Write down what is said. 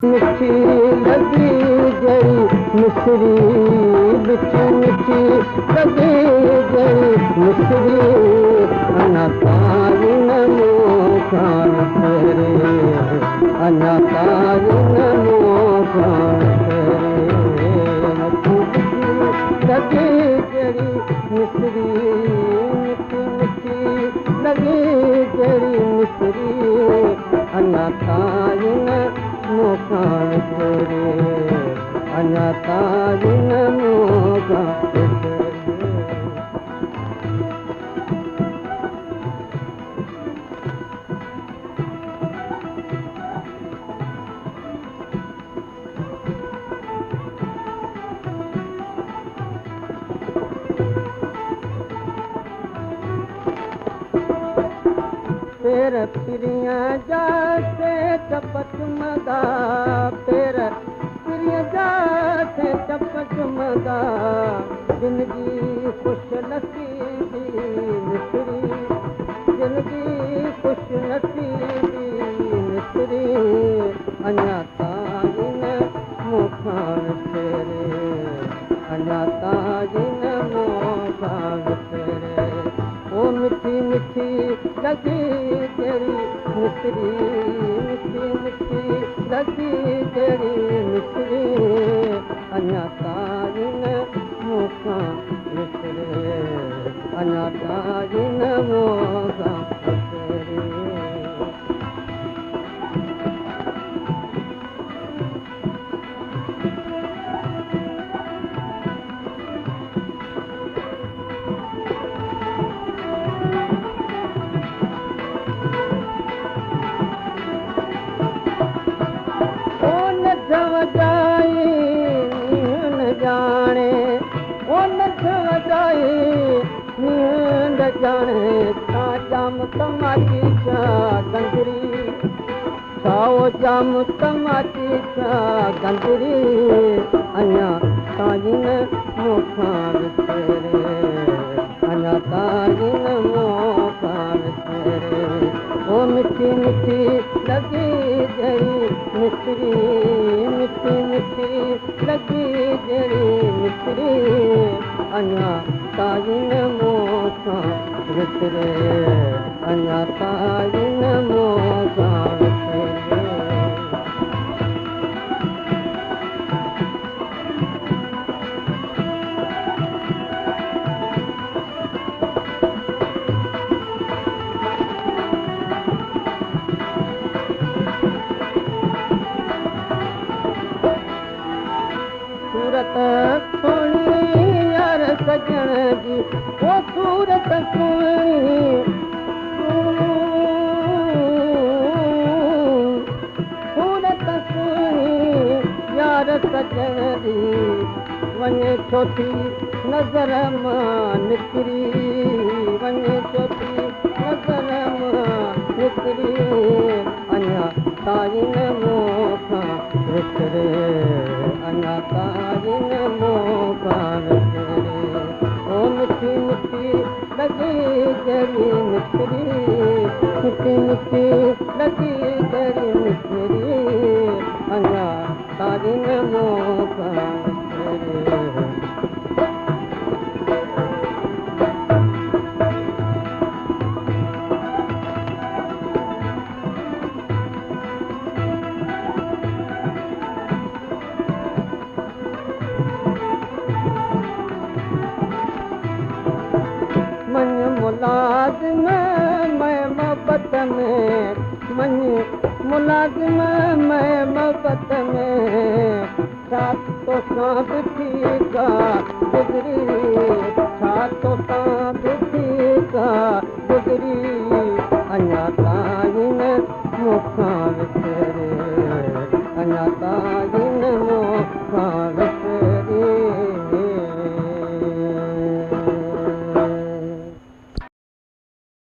मिठी लगी जई मिसरी बिच मिठी लगी जई मिसरी अना ताई नमो खान तेरे अना ताई नमो खान तेरे लगी जड़ी मिसरी मिठी मिठी लगी जड़ी मिसरी अना ताई नमो खान तेरे अना ताई नमो खान तेरे तेरा प्रिया जासे चपच मदा तेरा प्रिया जासे चपच मदा जिंदगी खुश नसीबी मिसरी जिंदगी खुश नसीबी मिसरी अना ताई नमो खान तेरे अना ताई नमो खान तेरे ओ मिठी मिठी लगी तेरी मिसरी मिठी मिठी लगी तेरी मिसरी अना ताई नमो खान तेरे अना ताई नमो खान तेरे जाने ओ नथ वजाए नींद जाने ता जाम तमाची चा गंदरी साओ जाम तमाची चा गंदरी अना ताई नमो खान तेरे अना ताई नमो खान तेरे ओ मिठी मिठी लगी जई मिसरी मिठी मिठी लगी जड़ी मिसरी अना ताई नमो खान तेरे अना ताई नमो खान तेरे सूरत सोनी यार सजण जी ओ सूरत सोनी सूरत सोनी यार सजण जी वञे छो थी नज़र मां निकिरी वञे छो थी नज़र मां निकिरी अना ताई नमो खान तेरे अना ताई नमो खान तेरे ओ मिठी मिठी लगी जड़ी मिसरी मिठी मिठी लगी जड़ी मिसरी अना ताई नमो खान तेरे मन मुलाज़िम मैं मोहब्बत में मन मुलाज़िम मैं मोहब्बत में छा तो सांप थी का गुज़री छा तो सांप थी का गुज़री अना ताई नमो खान तेरे अना ताई